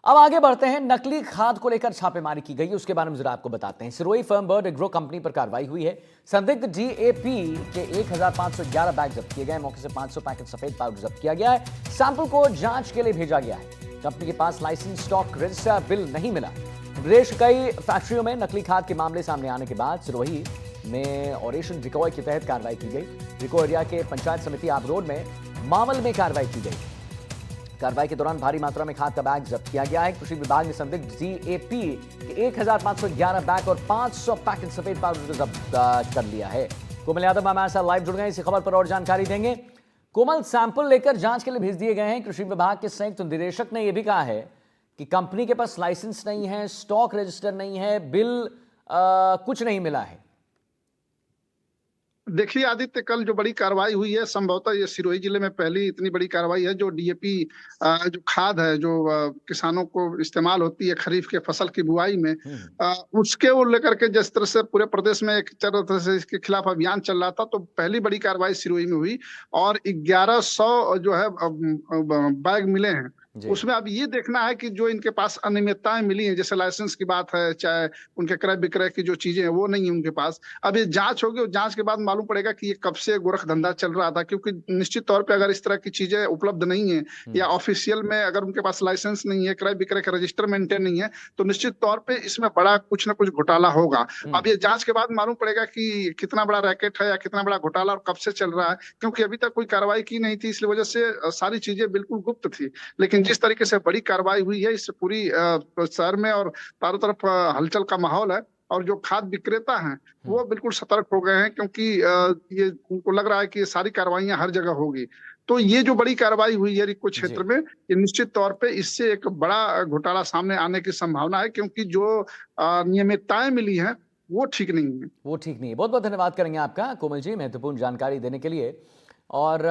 अब आगे बढ़ते हैं। नकली खाद को लेकर छापेमारी की गई, उसके बारे में जरा आपको बताते हैं। Sirohi firm bird agro company पर कार्रवाई हुई है। संदिग्ध डीएपी के 1511 बैग जब्त किए गए। मौके से 500 पैकेट सफेद पाउडर जब्त किया गया है। सैंपल को जांच के लिए भेजा गया है। कंपनी के पास लाइसेंस, स्टॉक रजिस्टर, बिल नहीं मिला। प्रदेश कई फैक्ट्रियों में नकली खाद के मामले सामने आने के बाद सिरोही में ऑपरेशन रिकॉय के तहत कार्रवाई की गई। रिको एरिया के पंचायत समिति आप रोड में मावल में कार्रवाई की गई। कार्रवाई के दौरान भारी मात्रा में खाद का बैग जब्त किया गया है। कृषि विभाग ने संदिग्ध डीएपी के 1511 बैग और 500 पैकेट सफेद पाउडर को जब्त कर लिया है। कोमल यादव हमारे साथ लाइव जुड़ गए, इसी खबर पर और जानकारी देंगे। कोमल, सैंपल लेकर जांच के लिए भेज दिए गए हैं। कृषि विभाग के संयुक्त निदेशक ने यह भी कहा है कि कंपनी के पास लाइसेंस नहीं है, स्टॉक रजिस्टर नहीं है, बिल कुछ नहीं मिला है। देखिए आदित्य, कल जो बड़ी कार्रवाई हुई है, संभवतः ये सिरोही जिले में पहली इतनी बड़ी कार्रवाई है। जो डीएपी जो खाद है, जो किसानों को इस्तेमाल होती है खरीफ के फसल की बुआई में, उसके वो लेकर के जिस तरह से पूरे प्रदेश में एक तरह से इसके खिलाफ अभियान चल रहा था, तो पहली बड़ी कार्रवाई सिरोही में हुई और 1100 जो है बैग मिले हैं। उसमें अब ये देखना है कि जो इनके पास अनियमितताएं मिली हैं, जैसे लाइसेंस की बात है, चाहे उनके क्रय विक्रय की जो चीजें हैं वो नहीं है उनके पास। अब ये जांच होगी और जांच के बाद मालूम पड़ेगा कि ये कब से गोरख धंधा चल रहा था, क्योंकि निश्चित तौर पे अगर इस तरह की चीजें उपलब्ध नहीं है या ऑफिशियल में अगर उनके पास लाइसेंस नहीं है, क्रय विक्रय का रजिस्टर मेंटेन नहीं है, तो निश्चित तौर पे इसमें बड़ा कुछ ना कुछ घोटाला होगा। अब ये जांच के बाद मालूम पड़ेगा कि कितना बड़ा रैकेट है या कितना बड़ा घोटाला और कब से चल रहा है, क्योंकि अभी तक कोई कार्रवाई की नहीं थी, इसलिए वजह से सारी चीजें बिल्कुल गुप्त थी। लेकिन जिस तरीके से बड़ी कार्रवाई हुई है, इससे पूरी शहर में और चारों तरफ हलचल का माहौल है और जो खाद विक्रेता हैं वो बिल्कुल सतर्क हो गए हैं, क्योंकि ये उनको लग रहा है कि ये सारी कार्रवाइयां हर जगह होगी। तो ये जो बड़ी कार्रवाई हुई है रिको क्षेत्र में, ये निश्चित तौर पे इससे एक बड़ा घोटाला सामने आने की संभावना है, क्योंकि जो नियमितताएं मिली हैं वो ठीक नहीं है। वो ठीक नहीं है। बहुत बहुत धन्यवाद करेंगे आपका कोमल जी, महत्वपूर्ण जानकारी देने के लिए। और